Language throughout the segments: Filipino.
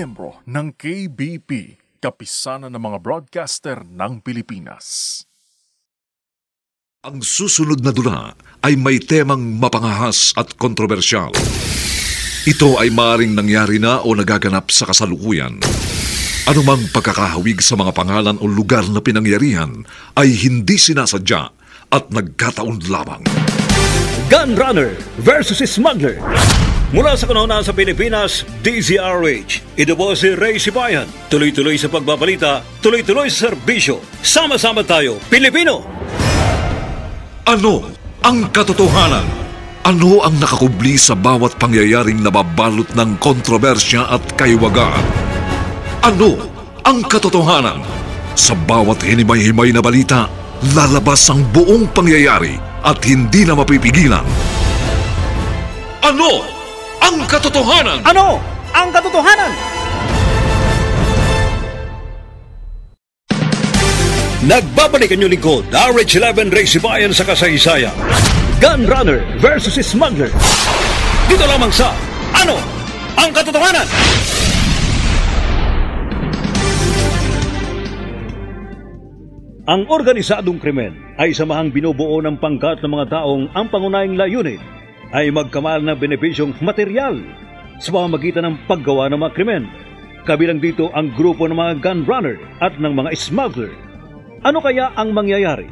miyembro ng KBP, Kapisanan ng mga Broadcaster ng Pilipinas. Ang susunod na dula ay may temang mapangahas at kontrobersyal. Ito ay maaaring nangyari na o nagaganap sa kasalukuyan. Anumang pagkakahawig sa mga pangalan o lugar na pinangyarihan ay hindi sinasadya at nagkataon lamang. Gunrunner versus Smuggler. Mula sa kanuna sa Pilipinas, DZRH. Ito po si Ray Sibayan. Tuloy-tuloy sa pagbabalita, tuloy-tuloy sa serbisyo. Sama-sama tayo, Pilipino! Ano ang katotohanan? Ano ang nakakubli sa bawat pangyayaring nababalot ng kontrobersya at kaiwagaan? Ano ang katotohanan? Sa bawat hinimay-himay na balita, lalabas ang buong pangyayari at hindi na mapipigilan. Ano ang katotohanan? Ano ang katotohanan? Nagbabalik ang inyong lingkod, RH11 Ray Sibayan sa kasaysayan. Gunrunner versus Smuggler. Dito lamang sa Ano ang katotohanan? Ang organisadong krimen ay samahang binubuo ng pangkat ng mga taong ang pangunahing layunin ay magkamal ng benepisyong material sa pamamagitan ng paggawa ng mga krimen. Kabilang dito ang grupo ng mga gunrunner at ng mga smuggler. Ano kaya ang mangyayari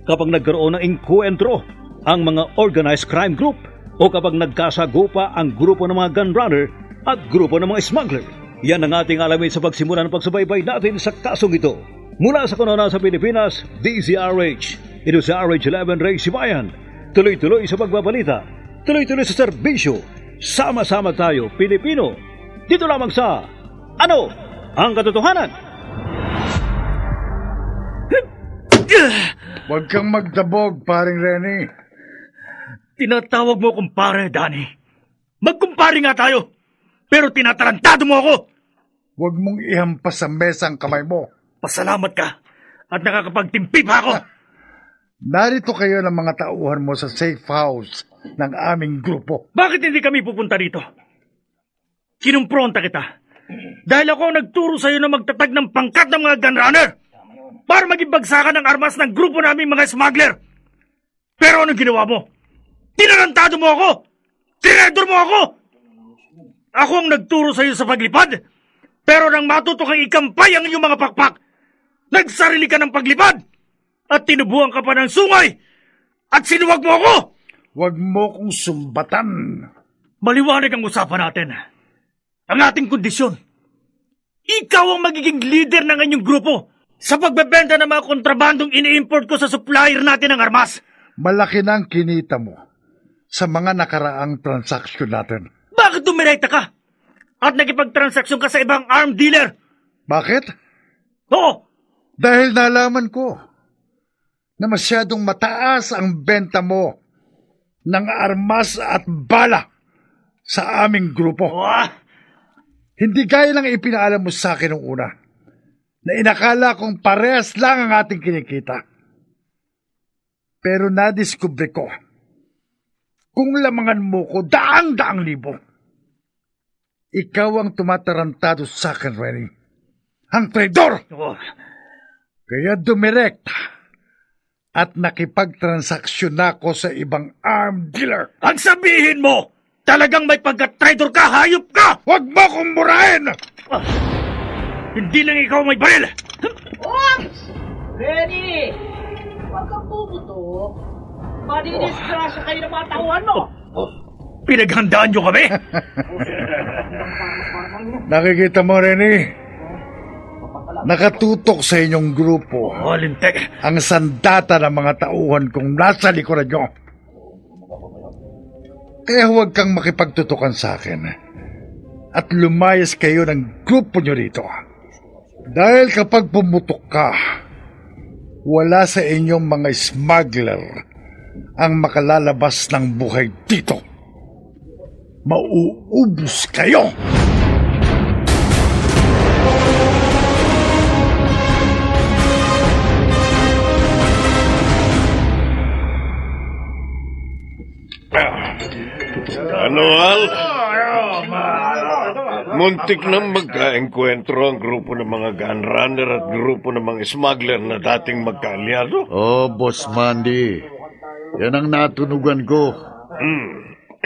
kapag nagkaroon ng engkwentro ang mga organized crime group o kapag nagkasagupa ang grupo ng mga gunrunner at grupo ng mga smuggler? Yan ang ating alamin sa pagsimula ng pagsubaybay natin sa kasong ito. Mula sa kanuna sa Pilipinas, DZRH. Ito sa RH11 Ray Sibayan. Tuloy-tuloy sa pagbabalita, tuloy-tuloy sa serbisyo. Sama-sama tayo, Pilipino. Dito lamang sa Ano ang katotohanan? Huwag kang magdabog, paring Renny. Tinatawag mo kumpare, Danny. Magkumpare nga tayo. Pero tinatarantado mo ako. Huwag mong ihampas sa mesa ang kamay mo. Pasalamat ka at nakakapagtimpi pa ako. Narito kayo ng mga tauhan mo sa safe house ng aming grupo. Bakit hindi kami pupunta dito? Kinumpronta kita. Dahil ako ang nagturo sa'yo na magtatag ng pangkat ng mga gunrunner para maging bagsakan ng armas ng grupo namin mga smuggler. Pero anong ginawa mo? Tinarantado mo ako! Tinedor mo ako! Ako ang nagturo sa'yo sa paglipad, pero nang matuto kang ikampay ang iyong mga pakpak, nagsarili ka ng paglipad at tinubuhan ka pa ng sungay at sinuwag mo ako! Huwag mo kong sumbatan. Maliwanag ang usapan natin. Ang ating kondisyon. Ikaw ang magiging leader ng inyong grupo sa pagbebenta ng mga kontrabandong ini-import ko sa supplier natin ng armas. Malaki na ang kinita mo sa mga nakaraang transaksyon natin. Bakit dumirekta ka? At nakipagtransaksyon ka sa ibang arm dealer? Bakit? Oo! Dahil nalaman ko na masyadong mataas ang benta mo ng armas at bala sa aming grupo. Hindi gaya lang ipinaalam mo sa akin noong una na inakala kong parehas lang ang ating kinikita. Pero nadiskubre ko kung lamangan mo ko daang-daang libo. Ikaw ang tumatarantado sa akin, Renny. Ang traidor! Kaya dumirekta at nakipagtransaksyon ako sa ibang arm dealer. Ang sabihin mo, talagang may pagka-traidor ka, hayop ka! Huwag mo kong murahin! Hindi lang ikaw may baril! Oops! Renny! Huwag kang puputok. Madidisgrasya kayo ng mga tauhan mo. Pinaghandaan nyo kami? Nakikita mo, Renny? Nakatutok sa inyong grupo Lintek. ang sandata ng mga tauhan kung nasa likuran nyo. Kaya huwag kang makipagtutukan sa akin at lumayas kayo ng grupo nyo rito. Dahil kapag pumutok ka, wala sa inyong mga smuggler ang makalalabas ng buhay dito. Mauubos kayo! Ano, Al? Muntik nang magkaengkwentro ang grupo ng mga gunrunner at grupo ng mga smuggler na dating magkaalyado. Oh, Boss Mandy. Yan ang natunugan ko.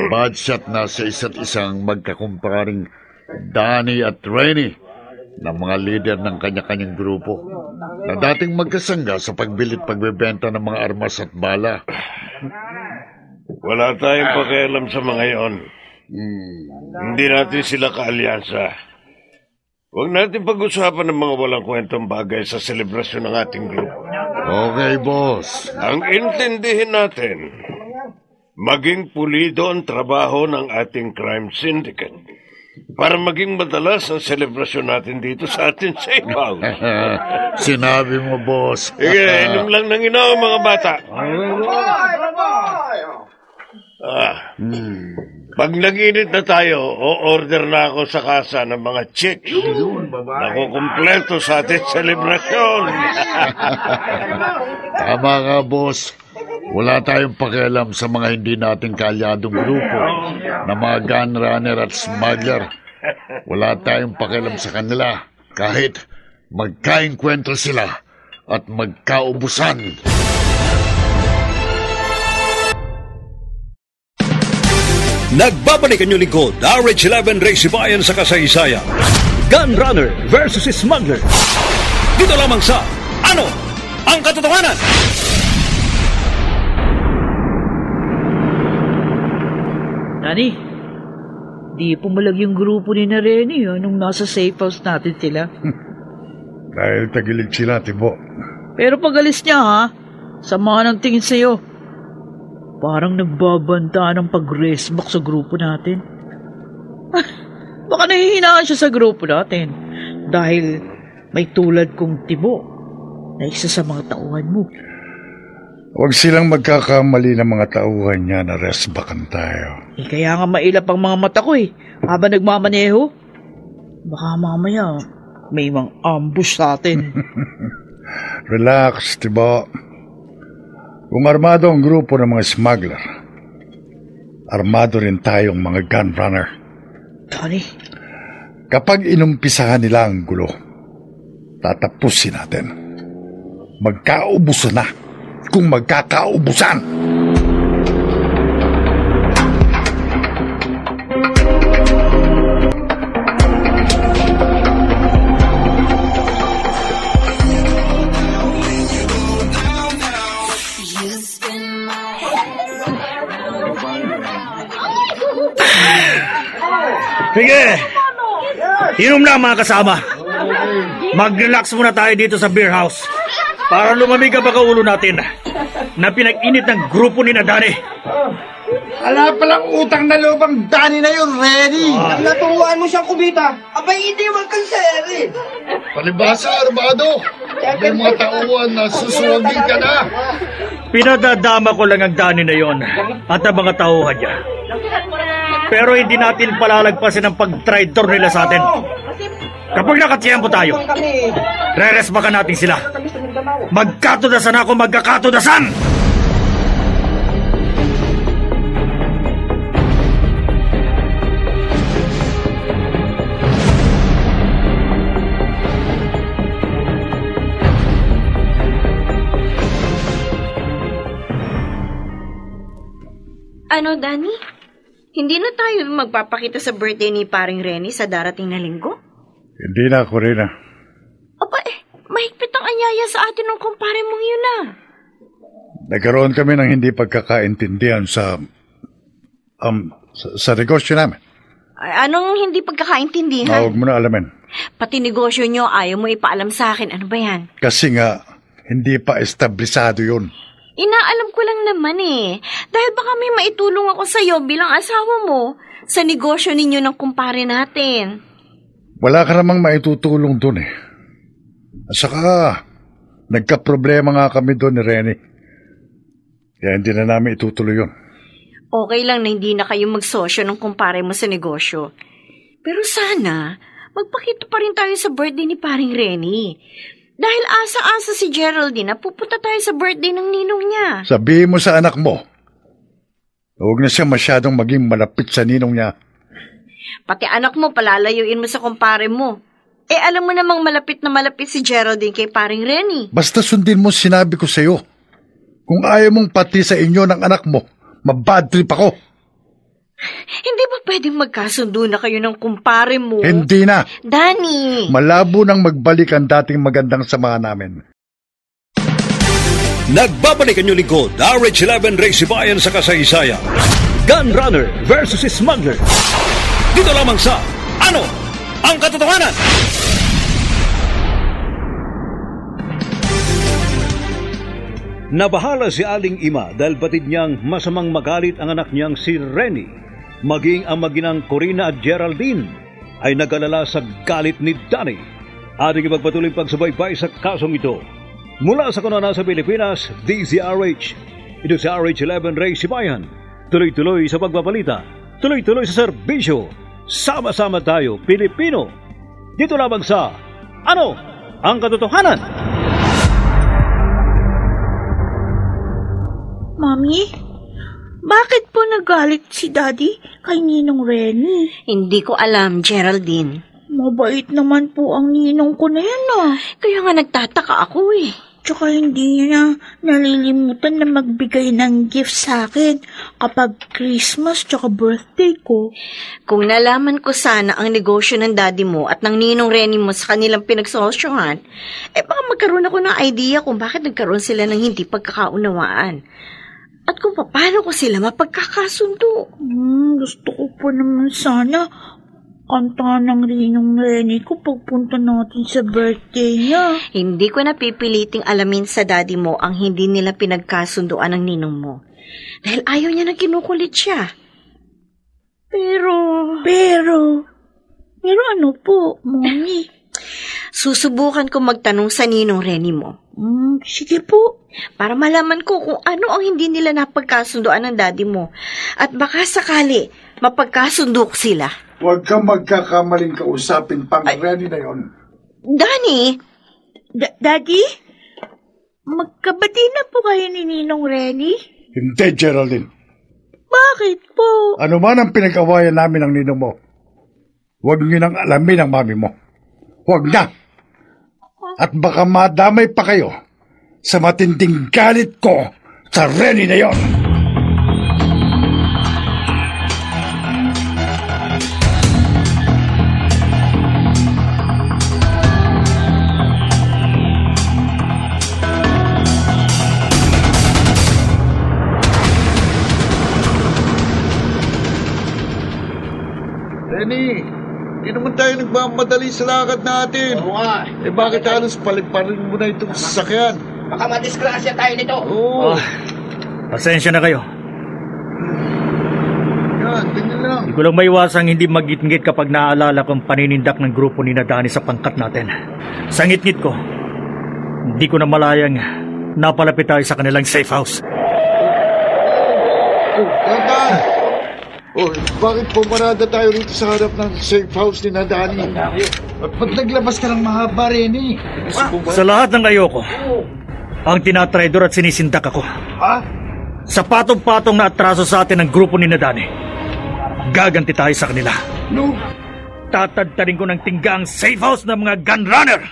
Bad shot na sa isa't isang magkakumparing Danny at Rennie na mga leader ng kanya-kanyang grupo na dating magkasangga sa pagbilit pagbebenta ng mga armas at bala. Wala tayong pakialam sa mga yon. Hindi natin sila kaalyansa. Huwag natin pag-usapan ng mga walang kwentong bagay sa selebrasyon ng ating grupo. Okay, boss. Ang intindihin natin, maging pulido ang trabaho ng ating crime syndicate para maging madalas ang selebrasyon natin dito sa ating safe house. Sinabi mo, boss. Sige, inom lang ng inom, mga bata. Pag nag-init na tayo, o-order na ako sa kasa ng mga chicks na kukumpleto sa ating selebrasyon. Tama ka, boss. Wala tayong pakialam sa mga hindi nating kaalyadong grupo na mga gunrunner at smuggler. Wala tayong pakialam sa kanila kahit magkaengkwentro sila at magkaubusan. Nagbabalik ang inyong lingkod, RH11 Race Bayan sa kasaysayan. Gunrunner versus Smuggler. Dito lamang sa Ano ang Katotohanan? Nani, di pumalag yung grupo ni na Renny nung nasa safe house natin sila. Dahil tagilid sila, Tibo. Pero pag alis niya ha, sama ng tingin sa'yo. Parang nagbabanta ng pag-resback sa grupo natin. Baka nahihinaan siya sa grupo natin dahil may tulad kong Tibo na isa sa mga tauhan mo. Huwag silang magkakamali ng mga tauhan niya na resbakan tayo. Kaya nga mailap ang mga mata ko habang nagmamaneho. Baka mamaya may mga ambush sa atin. Relax, Tibo. Kung armado ang grupo ng mga smuggler, armado rin tayong mga gunrunner. Tony? Kapag inumpisahan nila ang gulo, tatapusin natin. Magkaubusan na kung magkakaubusan. Sige! Inom na mga kasama. Mag-relax muna tayo dito sa beer house para lumamig ang ulo natin na pinag-init ng grupo ni Nadane. Ala palang utang na loob ang Danny na yun, Renny. Nang naturuan mo siyang kumita, abay hindi man kang seri. Palibasa, armado. May mga tauhan na susuwagin ka na. Pinadadama ko lang ang Danny na yon at ang mga tauhan niya. Pero hindi natin palalagpasin ang pag-traitor nila sa atin. Kapag nakatiyempo tayo, re-resbakan natin sila. Magkatudasan ako, magkakatudasan! Ano, Danny? Hindi na tayo magpapakita sa birthday ni paring Renny sa darating na linggo? Hindi na, Corina. Aba, mahigpit ang anyaya sa atin ng kumpare mong yun na. Nagkaroon kami ng hindi pagkakaintindihan sa negosyo namin. Ay, anong hindi pagkakaintindihan? Huwag mo na alamin. Pati negosyo nyo, ayaw mo ipaalam sa akin. Ano ba yan? Kasi nga, hindi pa establisado yun. Inaalam ko lang naman Dahil baka may maitulong ako sa'yo bilang asawa mo sa negosyo ninyo ng kumpare natin. Wala ka namang maitutulong dun At saka, nagka-problema nga kami doon ni Renny. Kaya hindi na namin itutuloy yun. Okay lang na hindi na kayo magsosyo ng kumpare mo sa negosyo. Pero sana, magpakita pa rin tayo sa birthday ni paring Renny. Dahil asa-asa si Geraldine na pupunta tayo sa birthday ng ninong niya. Sabihin mo sa anak mo, Huwag na siya masyadong maging malapit sa ninong niya. Pati anak mo, palalayuin mo sa kumpare mo. Alam mo namang malapit na malapit si Geraldine kay paring Renny. Basta sundin mo sinabi ko sa'yo. Kung ayaw mong pati sa inyo ng anak mo, mabad trip ako. Hindi ba pwedeng magkasundo na kayo ng kumpare mo? Hindi na. Danny! Malabo nang magbalik ang dating magandang samahan namin. Nagbabalik ang inyong lingkod, RH11 Ray Sibayan sa kasaysayan. Gunrunner versus Smuggler. Dito lamang sa Ano ang Katotohanan? Nabahala si Aling Ima dahil batid niyang masamang magalit ang anak niyang si Renny. Maging ang maginang Corina at Geraldine ay nag-alala sa galit ni Danny. Ating ipagpatuloy pagsubaybay sa kasong ito. Mula sa kanana sa Pilipinas, DZRH. Ito si RH11 Ray Sibayan. Tuloy-tuloy sa pagbabalita. Tuloy-tuloy sa serbisyo. Sama-sama tayo, Pilipino. Dito lamang sa Ano ang Katotohanan? Mami, bakit po nagalit si Daddy kay Ninong Renny? Hindi ko alam, Geraldine. Mabait naman po ang ninong ko na yan Kaya nga nagtataka ako Tsaka hindi niya nalilimutan na magbigay ng gift sa akin kapag Christmas tsaka birthday ko. Kung nalaman ko sana ang negosyo ng daddy mo at ng ninong Renny mo sa kanilang pinagsosyohan, baka magkaroon ako ng idea kung bakit nagkaroon sila ng hindi pagkakaunawaan. At kung paano ko sila mapagkakasundo. Gusto ko po naman sana kanta ng Ninong Renny ko pagpunta natin sa birthday niya. Hindi ko napipiliting alamin sa daddy mo ang hindi nila pinagkasunduan ng ninong mo. Dahil ayaw niya na kinukulit siya. Pero ano po, Mommy? Susubukan ko magtanong sa Ninong Renny mo. Sige po. Para malaman ko kung ano ang hindi nila napagkasunduan ng daddy mo. At baka sakali, mapagkasundo sila. Huwag kang magkakamaling kausapin pang Renny na yon. Danny? Daddy? Magkabati na po kayo ni Ninong Renny? Hindi, Geraldine. Bakit po? Ano man ang pinag-awayan namin ng ninong mo, huwag niyo nang alamin ang mami mo. Huwag na. At baka madamay pa kayo sa matinding galit ko sa Renny na yon. Renny, hindi naman tayo nagmamadali sa lakad natin. Oo nga. Bakit halos paliparin mo na itong sasakyan? Baka madisgrasya tayo nito. Oo. Pasensya na kayo. Yan, ganyan lang. Hindi ko lang maiwasang hindi magngit-ngit kapag naaalala kong paninindak ng grupo ni Nadani sa pangkat natin. Sa ngit-ngit ko, hindi ko na malayang napalapit tayo sa kanilang safe house. Tata! Bakit pumarada tayo rito sa harap ng safe house ni Nadani? At ba't naglabas ka ng mahaba, Renny? Sa lahat ng ayoko, ang tinatraidor at sinisindak ako. Ha? Sa patong-patong na atraso sa atin ng grupo ni Nadani, gaganti tayo sa kanila. No. Tatadtarin ko ng tingga ang safe house ng mga gunrunner!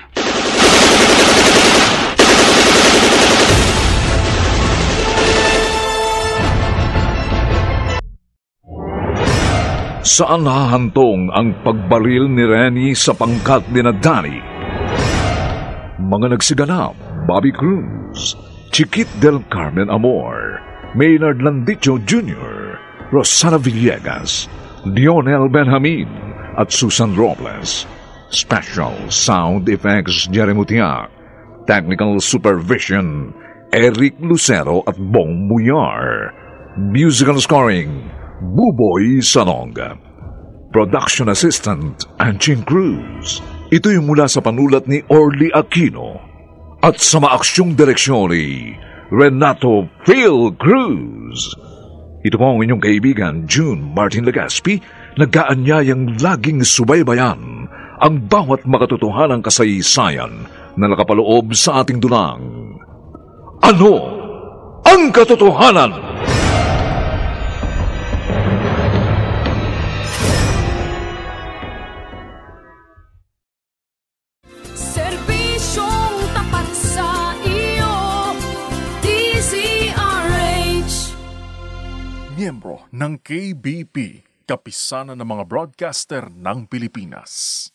Saan hahantong ang pagbaril ni Renny sa pangkat ni Nadani? Mga nagsiganap, Bobby Cruz, Chiquit del Carmen Amor, Maynard Landicho Jr., Rosana Villegas, Lionel Benjamin, at Susan Robles. Special Sound Effects Jeremy Tiak. Technical Supervision Eric Lucero at Bong Muyar. Musical Scoring Buboy Salong. Production Assistant Anching Cruz. Ito'y mula sa panulat ni Orly Aquino at sa maaksyong direksyon ni Renato Phil Cruz. Ito po ang inyong kaibigan June Martin Legaspi, nagkaanyayang laging subaybayan ang bawat makatotohanang kasaysayan na nakapaloob sa ating dulang. Ano ang katotohanan? miyembro ng KBP, Kapisanan ng mga Broadcaster ng Pilipinas.